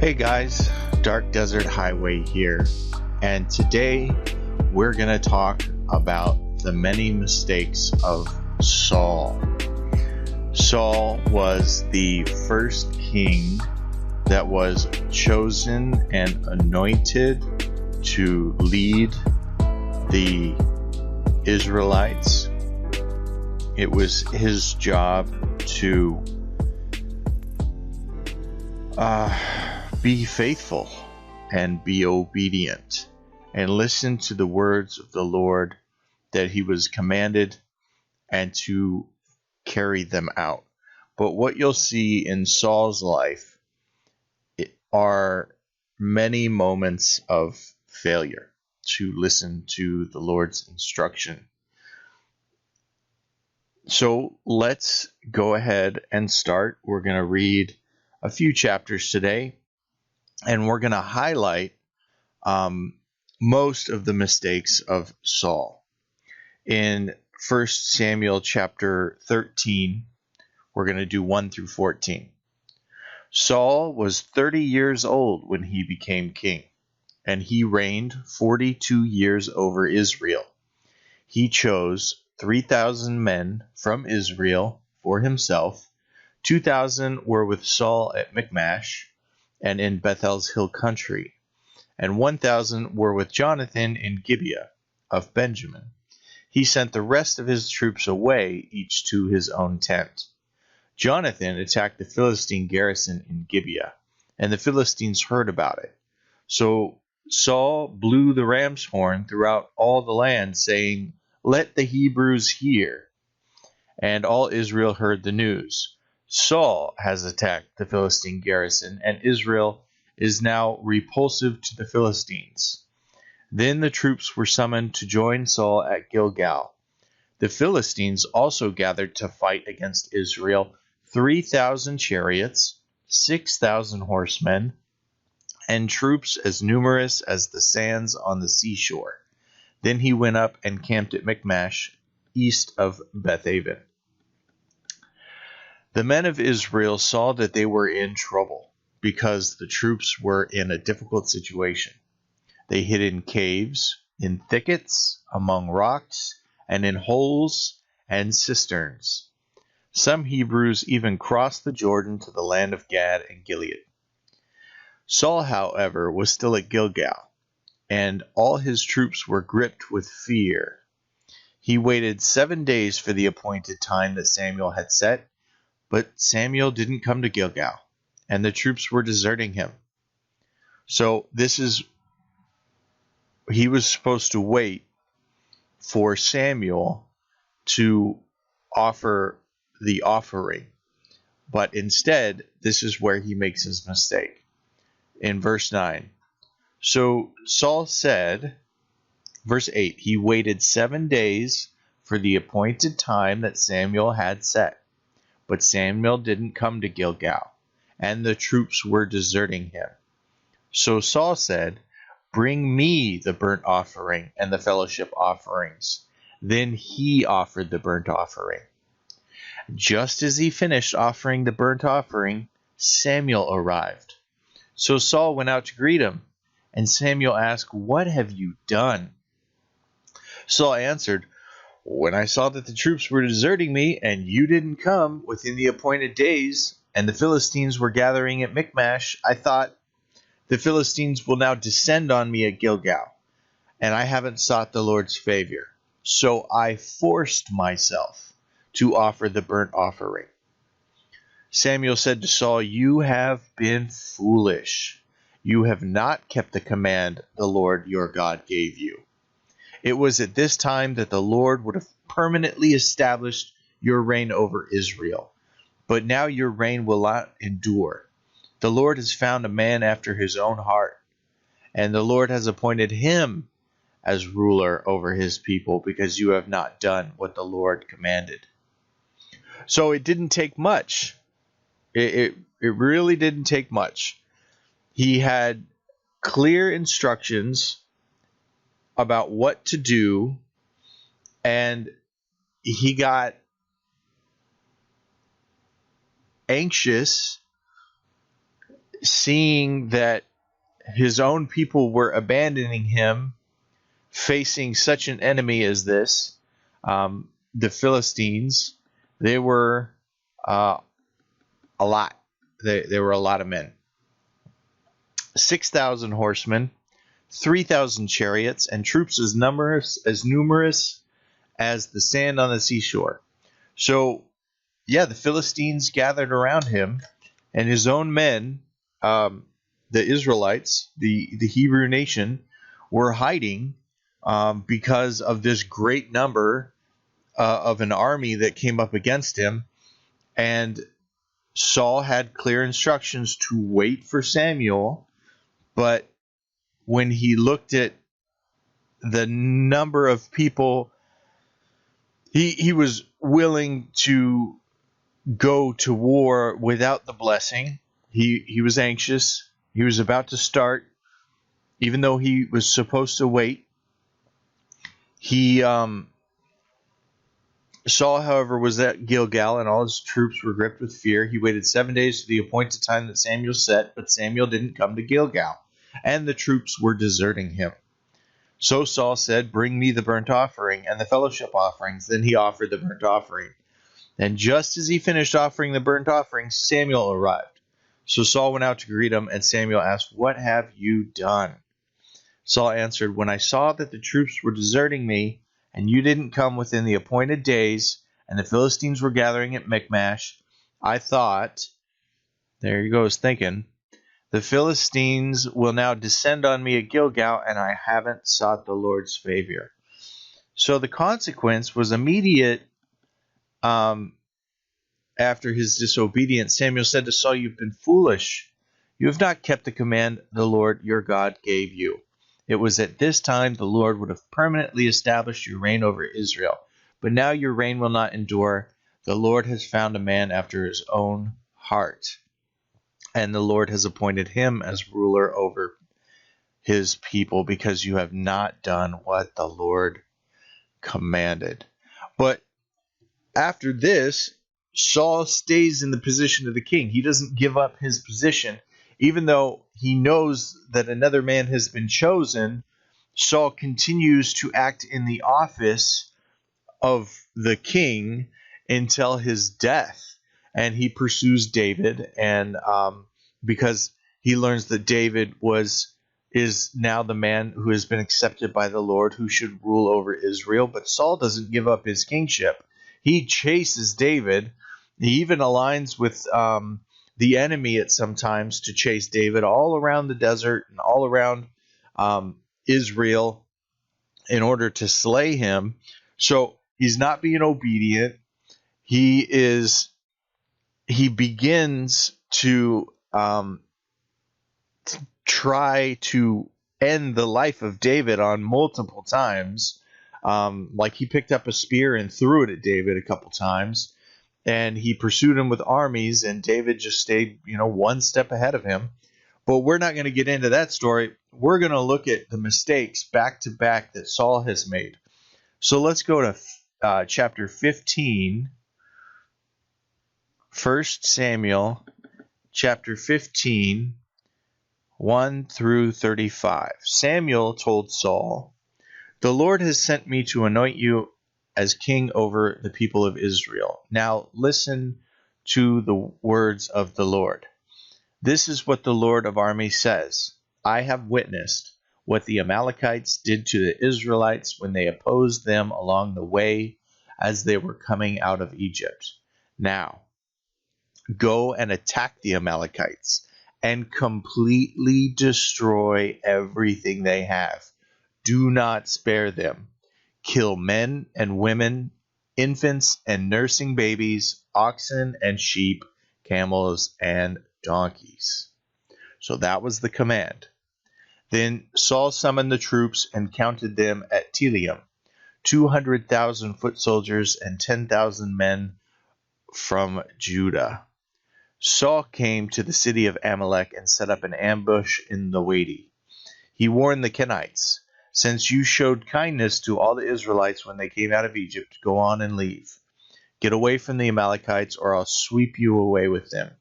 Hey guys, Dark Desert Highway here, and today we're going to talk about the many mistakes of Saul. Saul was the first king that was chosen and anointed to lead the Israelites. It was his job to be faithful and be obedient and listen to the words of the Lord that he was commanded and to carry them out. But what you'll see in Saul's life are many moments of failure to listen to the Lord's instruction. So let's go ahead and start. We're going to read a few chapters today, and we're going to highlight most of the mistakes of Saul. In 1 Samuel chapter 13, we're going to do 1 through 14. Saul was 30 years old when he became king, and he reigned 42 years over Israel. He chose 3,000 men from Israel for himself. 2,000 were with Saul at Michmash and in Bethel's hill country, and 1,000 were with Jonathan in Gibeah of Benjamin. He sent the rest of his troops away, each to his own tent. Jonathan attacked the Philistine garrison in Gibeah, and the Philistines heard about it. So Saul blew the ram's horn throughout all the land, saying, "Let the Hebrews hear." And all Israel heard the news. Saul has attacked the Philistine garrison, and Israel is now repulsive to the Philistines. Then the troops were summoned to join Saul at Gilgal. The Philistines also gathered to fight against Israel, 3,000 chariots, 6,000 horsemen, and troops as numerous as the sands on the seashore. Then he went up and camped at Michmash, east of Bethaven. The men of Israel saw that they were in trouble because the troops were in a difficult situation. They hid in caves, in thickets, among rocks, and in holes and cisterns. Some Hebrews even crossed the Jordan to the land of Gad and Gilead. Saul, however, was still at Gilgal, and all his troops were gripped with fear. He waited 7 days for the appointed time that Samuel had set, but Samuel didn't come to Gilgal, and the troops were deserting him. So he was supposed to wait for Samuel to offer the offering. But instead, this is where he makes his mistake. In verse 9. So Saul said, verse 8, he waited 7 days for the appointed time that Samuel had set. But Samuel didn't come to Gilgal, and the troops were deserting him. So Saul said, "Bring me the burnt offering and the fellowship offerings." Then he offered the burnt offering. Just as he finished offering the burnt offering, Samuel arrived. So Saul went out to greet him, and Samuel asked, "What have you done?" Saul answered, "When I saw that the troops were deserting me, and you didn't come within the appointed days, and the Philistines were gathering at Michmash, I thought, the Philistines will now descend on me at Gilgal, and I haven't sought the Lord's favor. So I forced myself to offer the burnt offering." Samuel said to Saul, "You have been foolish. You have not kept the command the Lord your God gave you. It was at this time that the Lord would have permanently established your reign over Israel. But now your reign will not endure. The Lord has found a man after his own heart, and the Lord has appointed him as ruler over his people because you have not done what the Lord commanded." So it didn't take much. It really didn't take much. He had clear instructions about what to do, and he got anxious seeing that his own people were abandoning him, facing such an enemy as this, the Philistines, they were a lot. They were a lot of men. 6,000 horsemen, 3,000 chariots, and troops as numerous as the sand on the seashore. So, yeah, the Philistines gathered around him, and his own men, the Israelites, the Hebrew nation, were hiding because of this great number of an army that came up against him. And Saul had clear instructions to wait for Samuel, but when he looked at the number of people, he was willing to go to war without the blessing. He was anxious. He was about to start, even though he was supposed to wait. Saul, however, was at Gilgal, and all his troops were gripped with fear. He waited 7 days to the appointed time that Samuel set, but Samuel didn't come to Gilgal, and the troops were deserting him. So Saul said, "Bring me the burnt offering and the fellowship offerings." Then he offered the burnt offering. And just as he finished offering the burnt offering, Samuel arrived. So Saul went out to greet him, and Samuel asked, "What have you done?" Saul answered, "When I saw that the troops were deserting me, and you didn't come within the appointed days, and the Philistines were gathering at Michmash, I thought," there he goes thinking, "the Philistines will now descend on me at Gilgal, and I haven't sought the Lord's favor." So the consequence was immediate. After his disobedience, Samuel said to Saul, "You've been foolish. You have not kept the command the Lord your God gave you. It was at this time the Lord would have permanently established your reign over Israel. But now your reign will not endure. The Lord has found a man after his own heart, and the Lord has appointed him as ruler over his people, because you have not done what the Lord commanded." But after this, Saul stays in the position of the king. He doesn't give up his position. Even though he knows that another man has been chosen, Saul continues to act in the office of the king until his death. And he pursues David, and because he learns that David is now the man who has been accepted by the Lord, who should rule over Israel. But Saul doesn't give up his kingship. He chases David. He even aligns with the enemy at some times to chase David all around the desert and all around Israel in order to slay him. So he's not being obedient. He begins to try to end the life of David on multiple times. Like he picked up a spear and threw it at David a couple times, and he pursued him with armies, and David just stayed, one step ahead of him. But we're not going to get into that story. We're going to look at the mistakes back to back that Saul has made. So let's go to chapter 15, 1 Samuel, chapter 15, 1 through 35. Samuel told Saul, "The Lord has sent me to anoint you as king over the people of Israel. Now listen to the words of the Lord. This is what the Lord of armies says. I have witnessed what the Amalekites did to the Israelites when they opposed them along the way as they were coming out of Egypt. Now, go and attack the Amalekites and completely destroy everything they have. Do not spare them. Kill men and women, infants and nursing babies, oxen and sheep, camels and donkeys." So that was the command. Then Saul summoned the troops and counted them at Telaim, 200,000 foot soldiers and 10,000 men from Judah. Saul came to the city of Amalek and set up an ambush in the Wadi. He warned the Kenites, "Since you showed kindness to all the Israelites when they came out of Egypt, go on and leave. Get away from the Amalekites, or I'll sweep you away with them."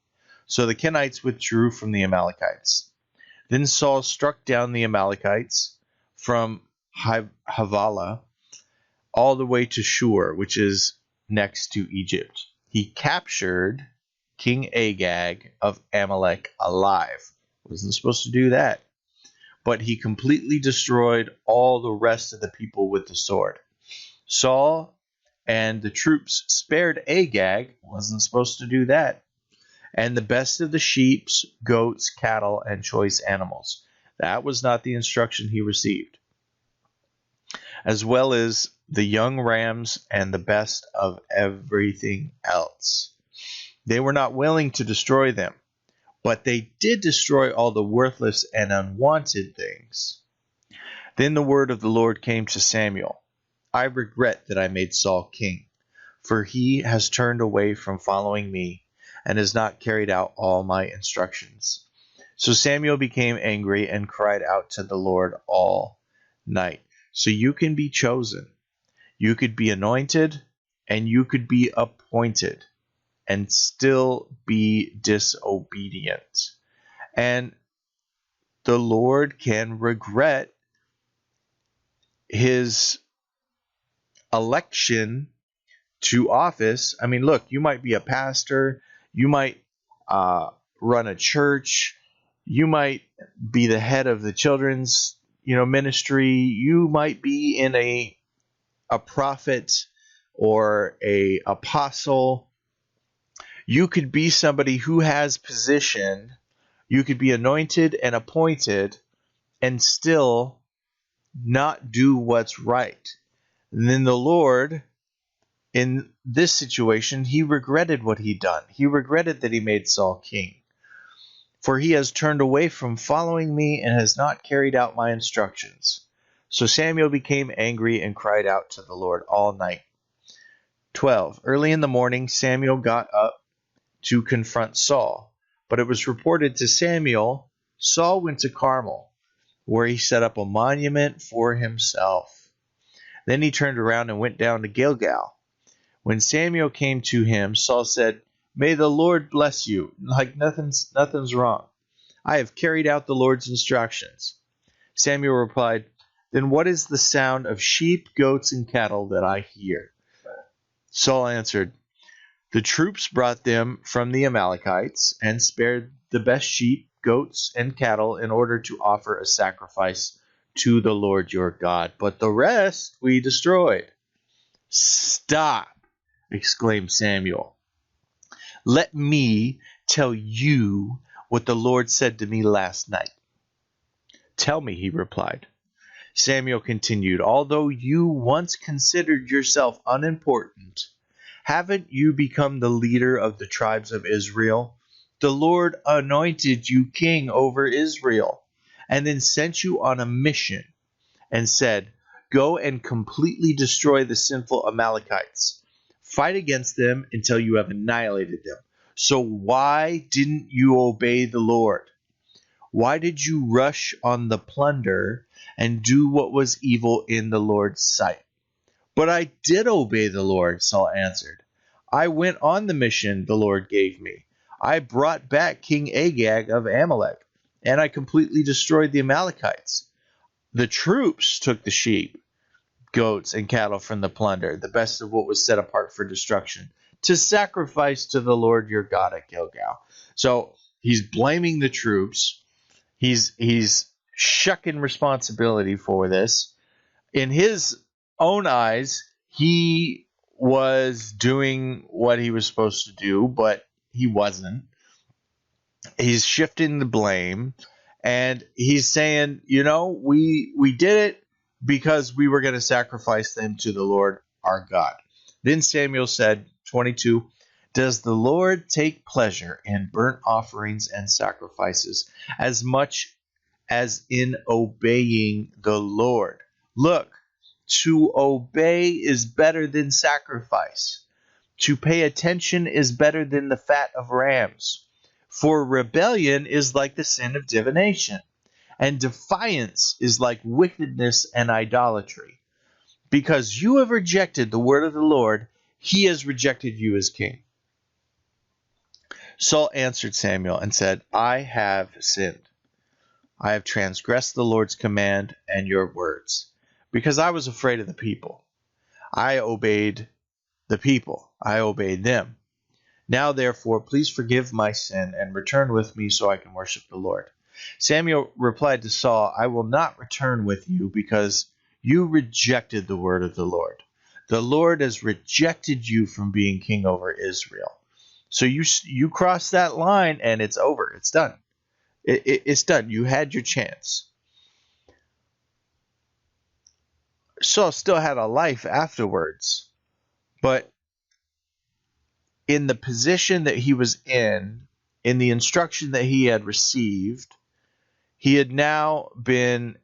So the Kenites withdrew from the Amalekites. Then Saul struck down the Amalekites from Havilah all the way to Shur, which is next to Egypt. He captured King Agag of Amalek alive. Wasn't supposed to do that. But he completely destroyed all the rest of the people with the sword. Saul and the troops spared Agag. Wasn't supposed to do that. And the best of the sheep, goats, cattle, and choice animals. That was not the instruction he received. As well as the young rams and the best of everything else. They were not willing to destroy them, but they did destroy all the worthless and unwanted things. Then the word of the Lord came to Samuel. I regret that I made Saul king, for he has turned away from following me and has not carried out all my instructions. So Samuel became angry and cried out to the Lord all night. So you can be chosen. You could be anointed and you could be appointed and still be disobedient. And the Lord can regret his election to office. I mean, look, you might be a pastor, you might run a church, you might be the head of the children's ministry, you might be in a prophet or a apostle. You could be somebody who has position. You could be anointed and appointed and still not do what's right. And then the Lord, in this situation, he regretted what he'd done. He regretted that he made Saul king. For he has turned away from following me and has not carried out my instructions. So Samuel became angry and cried out to the Lord all night. 12. Early in the morning, Samuel got up to confront Saul. But it was reported to Samuel, Saul went to Carmel, where he set up a monument for himself. Then he turned around and went down to Gilgal. When Samuel came to him, Saul said, May the Lord bless you. Like nothing's wrong. I have carried out the Lord's instructions. Samuel replied, Then what is the sound of sheep, goats, and cattle that I hear? Saul answered, The troops brought them from the Amalekites and spared the best sheep, goats, and cattle in order to offer a sacrifice to the Lord your God. But the rest we destroyed. Stop, exclaimed Samuel. Let me tell you what the Lord said to me last night. Tell me, he replied. Samuel continued, Although you once considered yourself unimportant, haven't you become the leader of the tribes of Israel? The Lord anointed you king over Israel, and then sent you on a mission and said, Go and completely destroy the sinful Amalekites. Fight against them until you have annihilated them. So why didn't you obey the Lord? Why did you rush on the plunder and do what was evil in the Lord's sight? But I did obey the Lord, Saul answered. I went on the mission the Lord gave me. I brought back King Agag of Amalek, and I completely destroyed the Amalekites. The troops took the sheep, goats, and cattle from the plunder, the best of what was set apart for destruction, to sacrifice to the Lord your God at Gilgal. So he's blaming the troops. He's shucking responsibility for this. In his own eyes, he was doing what he was supposed to do, but he wasn't. He's shifting the blame, and he's saying, we did it because we were going to sacrifice them to the Lord our God. Then Samuel said, 22, Does the Lord take pleasure in burnt offerings and sacrifices as much as in obeying the Lord? Look, to obey is better than sacrifice. To pay attention is better than the fat of rams. For rebellion is like the sin of divination, and defiance is like wickedness and idolatry. Because you have rejected the word of the Lord, he has rejected you as king. Saul answered Samuel and said, I have sinned. I have transgressed the Lord's command and your words, because I was afraid of the people. I obeyed the people. I obeyed them. Now, therefore, please forgive my sin and return with me so I can worship the Lord. Samuel replied to Saul, I will not return with you because you rejected the word of the Lord. The Lord has rejected you from being king over Israel. So you cross that line and it's over. It's done. It's done. You had your chance. Saul still had a life afterwards, but in the position that he was in the instruction that he had received, he had now been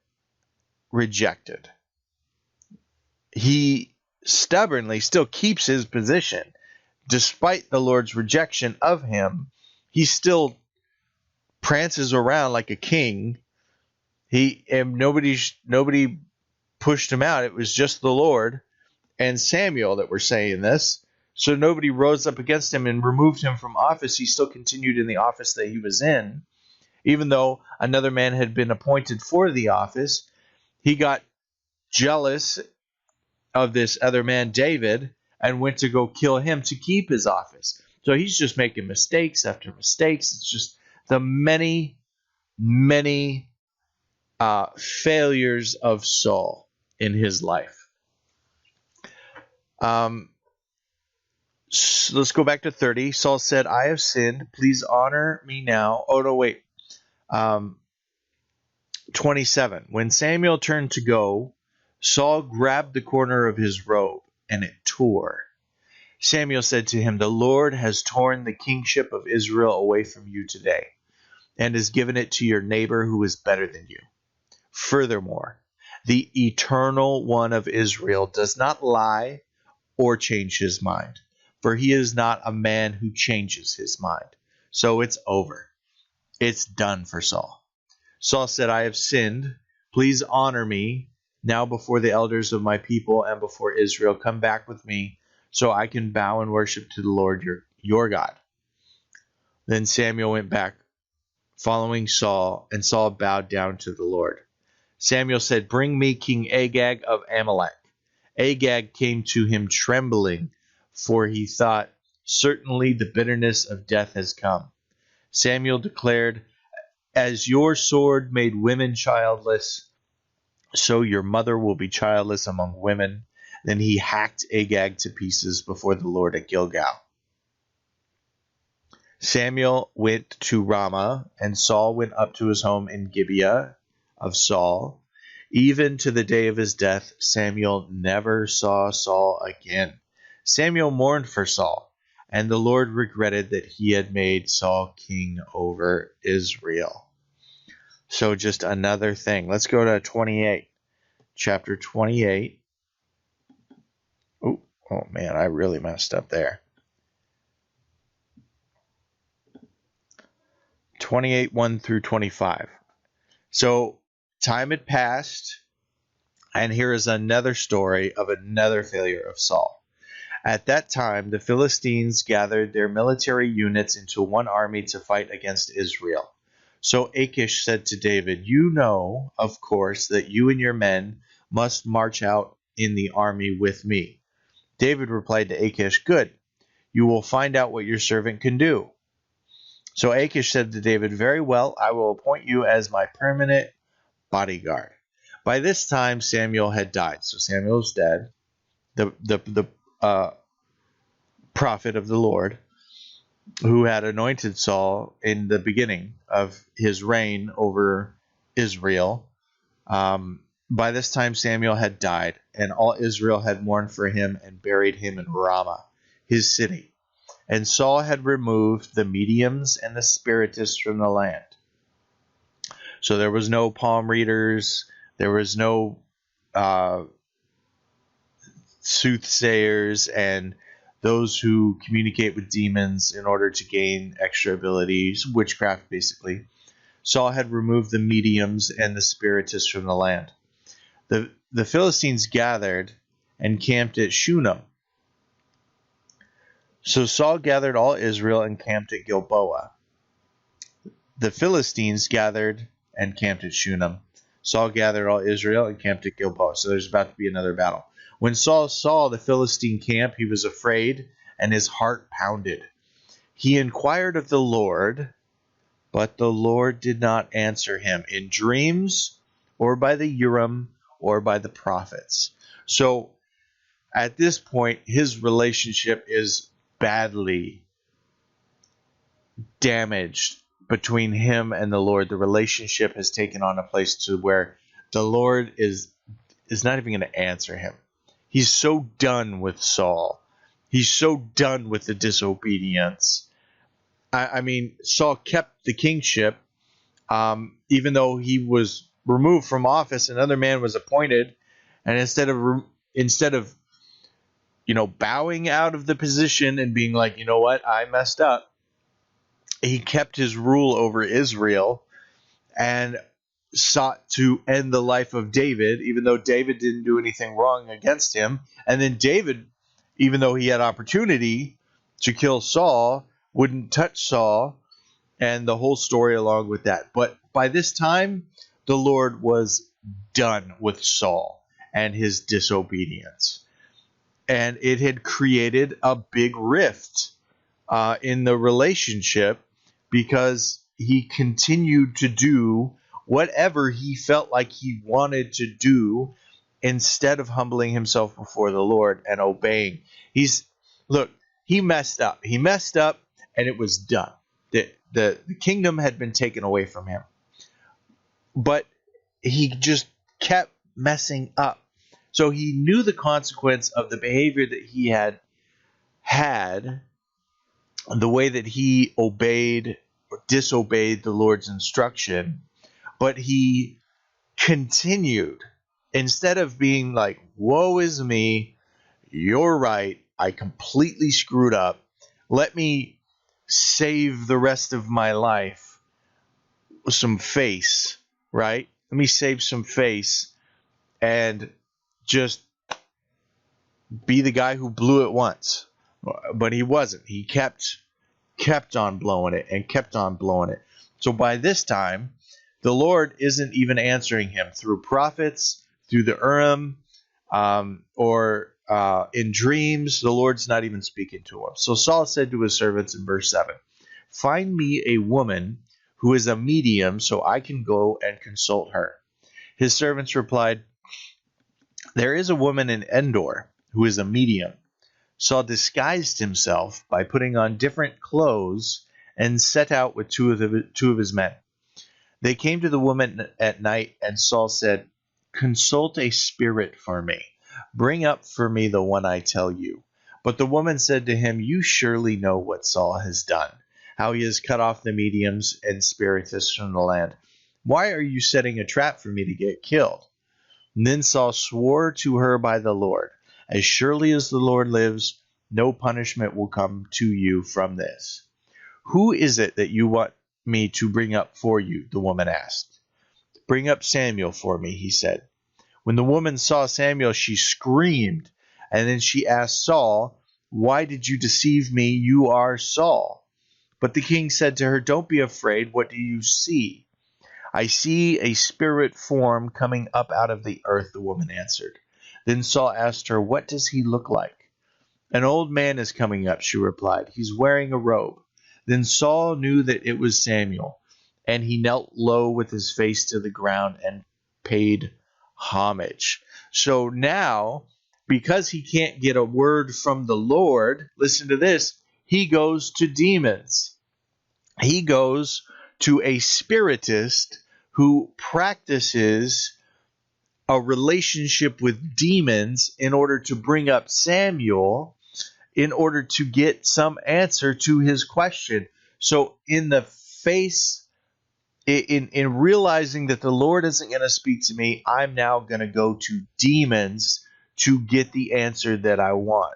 rejected. He stubbornly still keeps his position. Despite the Lord's rejection of him, he still prances around like a king. Nobody pushed him out. It was just the Lord and Samuel that were saying this. So nobody rose up against him and removed him from office. He still continued in the office that he was in. Even though another man had been appointed for the office, he got jealous of this other man, David, and went to go kill him to keep his office. So he's just making mistakes after mistakes. It's just the many, many failures of Saul in his life. So let's go back to 30. Saul said, I have sinned. Please honor me now. Oh, no, wait. 27. When Samuel turned to go, Saul grabbed the corner of his robe, and it tore. Samuel said to him, the Lord has torn the kingship of Israel away from you today, and has given it to your neighbor who is better than you. Furthermore, the Eternal One of Israel does not lie or change his mind, for he is not a man who changes his mind. So it's over. It's done for Saul. Saul said, I have sinned. Please honor me now before the elders of my people and before Israel. Come back with me so I can bow and worship to the Lord your God. Then Samuel went back following Saul, and Saul bowed down to the Lord. Samuel said, bring me King Agag of Amalek. Agag came to him trembling, for he thought, certainly the bitterness of death has come. Samuel declared, as your sword made women childless, so your mother will be childless among women. Then he hacked Agag to pieces before the Lord at Gilgal. Samuel went to Ramah, and Saul went up to his home in Gibeah of Saul. Even to the day of his death, Samuel never saw Saul again. Samuel mourned for Saul, and the Lord regretted that he had made Saul king over Israel. So just another thing. Let's go to 28. Chapter 28. Oh man, I really messed up there. 28, 1 through 25. So time had passed, and here is another story of another failure of Saul. At that time, the Philistines gathered their military units into one army to fight against Israel. So Achish said to David, you know, of course, that you and your men must march out in the army with me. David replied to Achish, good, you will find out what your servant can do. So Achish said to David, very well, I will appoint you as my permanent bodyguard. By this time, Samuel had died. So Samuel is dead, the prophet of the Lord, who had anointed Saul in the beginning of his reign over Israel. By this time, Samuel had died, and all Israel had mourned for him and buried him in Ramah, his city. And Saul had removed the mediums and the spiritists from the land. So there was no palm readers, there was no soothsayers, and those who communicate with demons in order to gain extra abilities, witchcraft basically. Saul had removed the mediums and the spiritists from the land. The Philistines gathered and camped at Shunem. So Saul gathered all Israel and camped at Gilboa. The Philistines gathered and camped at Shunem. Saul gathered all Israel and camped at Gilboa. So there's about to be another battle. When Saul saw the Philistine camp, he was afraid, and his heart pounded. He inquired of the Lord, but the Lord did not answer him in dreams or by the Urim or by the prophets. So at this point, his relationship is badly damaged between him and the Lord. The relationship has taken on a place to where the Lord is not even going to answer him. He's so done with Saul. He's so done with the disobedience. I mean, Saul kept the kingship, even though he was removed from office. Another man was appointed, and instead of bowing out of the position and being like, you know what, I messed up, he kept his rule over Israel and sought to end the life of David, even though David didn't do anything wrong against him. And then David, even though he had opportunity to kill Saul, wouldn't touch Saul, and the whole story along with that. But by this time, the Lord was done with Saul and his disobedience. And it had created a big rift in the relationship, because he continued to do whatever he felt like he wanted to do instead of humbling himself before the Lord and obeying. He messed up. He messed up, and it was done. The kingdom had been taken away from him. But he just kept messing up. So he knew the consequence of the behavior that he had, the way that he obeyed or disobeyed the Lord's instruction, but he continued. Instead of being like, woe is me, you're right, I completely screwed up, let me save the rest of my life with some face, right? Let me save some face and just be the guy who blew it once. But he wasn't. He kept on blowing it and kept on blowing it. So by this time, the Lord isn't even answering him through prophets, through the Urim, or in dreams. The Lord's not even speaking to him. So Saul said to his servants in verse 7, "Find me a woman who is a medium so I can go and consult her." His servants replied, "There is a woman in Endor who is a medium." Saul disguised himself by putting on different clothes and set out with two of his men. They came to the woman at night, and Saul said, "Consult a spirit for me. Bring up for me the one I tell you." But the woman said to him, "You surely know what Saul has done, how he has cut off the mediums and spiritists from the land. Why are you setting a trap for me to get killed?" And then Saul swore to her by the Lord, "As surely as the Lord lives, no punishment will come to you from this." "Who is it that you want me to bring up for you?" the woman asked. "Bring up Samuel for me," he said. When the woman saw Samuel, she screamed, and then she asked Saul, "Why did you deceive me? You are Saul." But the king said to her, "Don't be afraid. What do you see?" "I see a spirit form coming up out of the earth," the woman answered. Then Saul asked her, "What does he look like?" "An old man is coming up," she replied. "He's wearing a robe." Then Saul knew that it was Samuel, and he knelt low with his face to the ground and paid homage. So now, because he can't get a word from the Lord, listen to this, he goes to demons. He goes to a spiritist who practices a relationship with demons in order to bring up Samuel, in order to get some answer to his question. So in the face, in realizing that the Lord isn't going to speak to me, I'm now going to go to demons to get the answer that I want.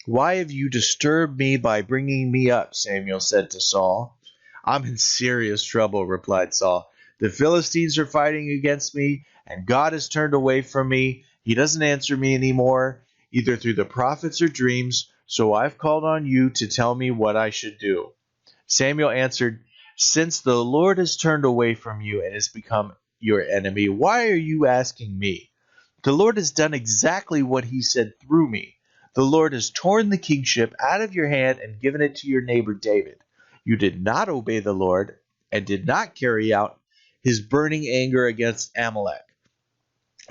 "Why have you disturbed me by bringing me up?" Samuel said to Saul. "I'm in serious trouble," replied Saul. "The Philistines are fighting against me, and God has turned away from me. He doesn't answer me anymore, either through the prophets or dreams. So I've called on you to tell me what I should do." Samuel answered, "Since the Lord has turned away from you and has become your enemy, why are you asking me? The Lord has done exactly what he said through me. The Lord has torn the kingship out of your hand and given it to your neighbor David. You did not obey the Lord and did not carry out his burning anger against Amalek.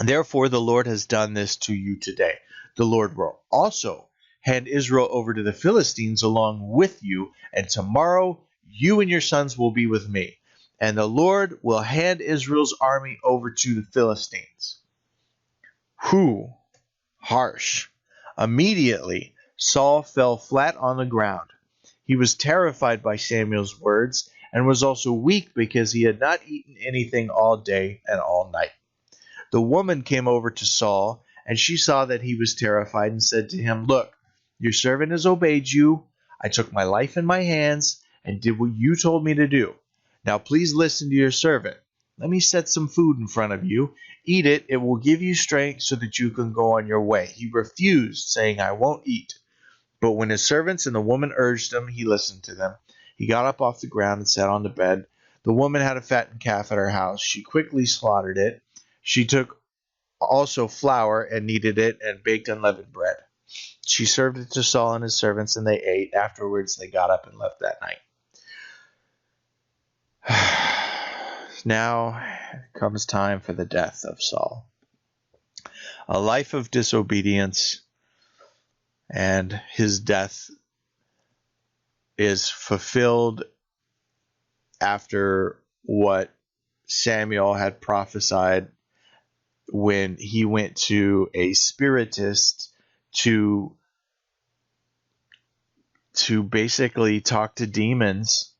Therefore, the Lord has done this to you today. The Lord will also hand Israel over to the Philistines along with you, and tomorrow you and your sons will be with me. And the Lord will hand Israel's army over to the Philistines." Whew, harsh. Immediately, Saul fell flat on the ground. He was terrified by Samuel's words and was also weak because he had not eaten anything all day and all night. The woman came over to Saul, and she saw that he was terrified and said to him, "Look, your servant has obeyed you. I took my life in my hands and did what you told me to do. Now please listen to your servant. Let me set some food in front of you. Eat it. It will give you strength so that you can go on your way." He refused, saying, "I won't eat." But when his servants and the woman urged him, he listened to them. He got up off the ground and sat on the bed. The woman had a fattened calf at her house. She quickly slaughtered it. She took also flour and kneaded it and baked unleavened bread. She served it to Saul and his servants, and they ate. Afterwards, they got up and left that night. Now comes time for the death of Saul. A life of disobedience, and his death is fulfilled after what Samuel had prophesied when he went to a spiritist to basically talk to demons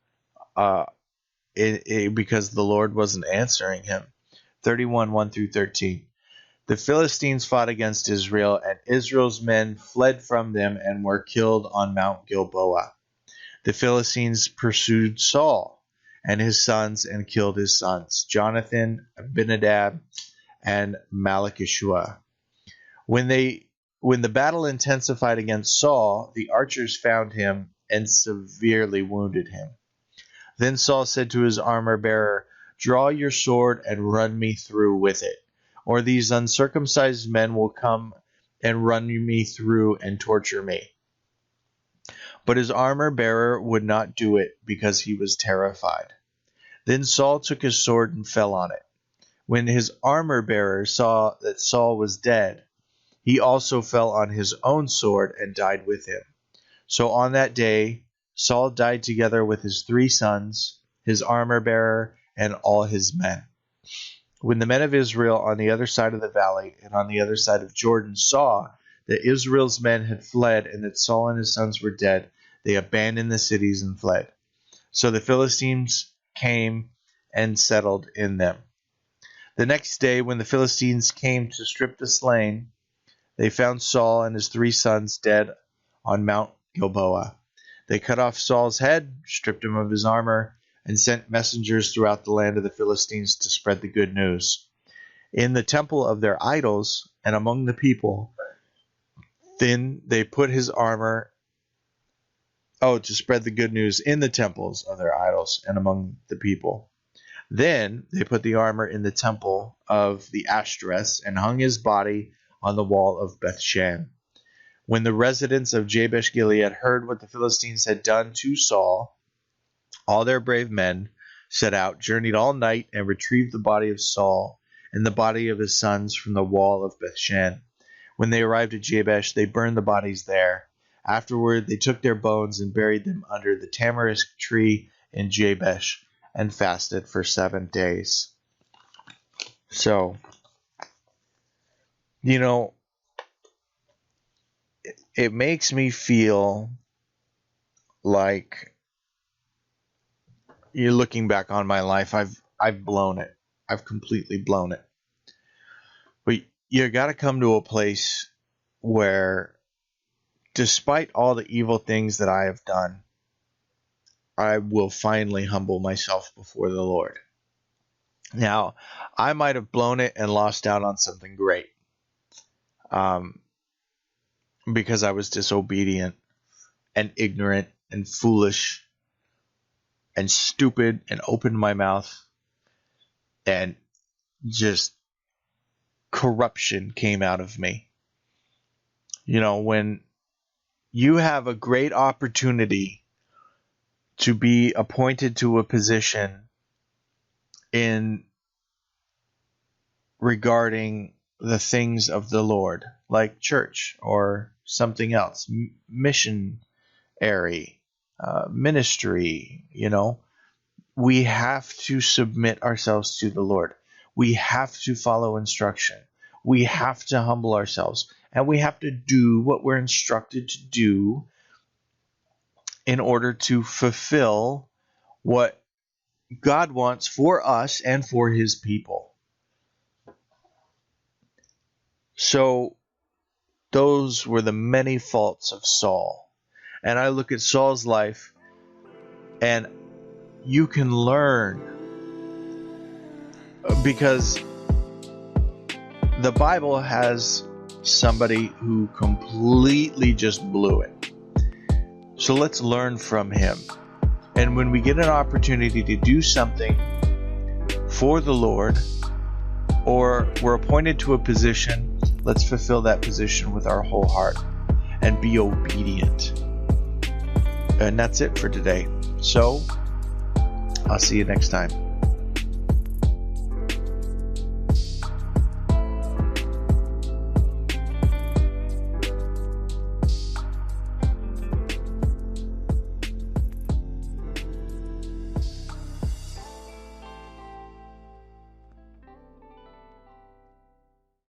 because the Lord wasn't answering him. 31, 1 through 13. The Philistines fought against Israel, and Israel's men fled from them and were killed on Mount Gilboa. The Philistines pursued Saul and his sons and killed his sons, Jonathan, Abinadab, and Malchishua. When the battle intensified against Saul, the archers found him and severely wounded him. Then Saul said to his armor-bearer, "Draw your sword and run me through with it, or these uncircumcised men will come and run me through and torture me." But his armor-bearer would not do it because he was terrified. Then Saul took his sword and fell on it. When his armor-bearer saw that Saul was dead, he also fell on his own sword and died with him. So on that day, Saul died together with his 3 sons, his armor-bearer, and all his men. When the men of Israel on the other side of the valley and on the other side of Jordan saw that Israel's men had fled and that Saul and his sons were dead, they abandoned the cities and fled. So the Philistines came and settled in them. The next day, when the Philistines came to strip the slain, they found Saul and his 3 sons dead on Mount Gilboa. They cut off Saul's head, stripped him of his armor, and sent messengers throughout the land of the Philistines to spread the good news. In the temple of their idols and among the people, then they put his armor, to spread the good news in the temples of their idols and among the people. Then they put the armor in the temple of the Ashtoreth and hung his body on the wall of Bethshan. When the residents of Jabesh Gilead heard what the Philistines had done to Saul, all their brave men set out, journeyed all night, and retrieved the body of Saul and the body of his sons from the wall of Bethshan. When they arrived at Jabesh, they burned the bodies there. Afterward, they took their bones and buried them under the tamarisk tree in Jabesh and fasted for 7 days. So, it makes me feel like, you're looking back on my life, I've blown it. I've completely blown it. But you got to come to a place where, despite all the evil things that I have done, I will finally humble myself before the Lord. Now, I might have blown it and lost out on something great, because I was disobedient. and ignorant and foolish and stupid and opened my mouth, and just corruption came out of me. You know, when you have a great opportunity to be appointed to a position in regarding the things of the Lord, like church or something else, missionary, ministry, we have to submit ourselves to the Lord. We have to follow instruction. We have to humble ourselves, and we have to do what we're instructed to do in order to fulfill what God wants for us and for his people. So those were the many faults of Saul. And I look at Saul's life, and you can learn, because the Bible has somebody who completely just blew it. So let's learn from him. And when we get an opportunity to do something for the Lord, or we're appointed to a position, let's fulfill that position with our whole heart and be obedient. And that's it for today. So I'll see you next time.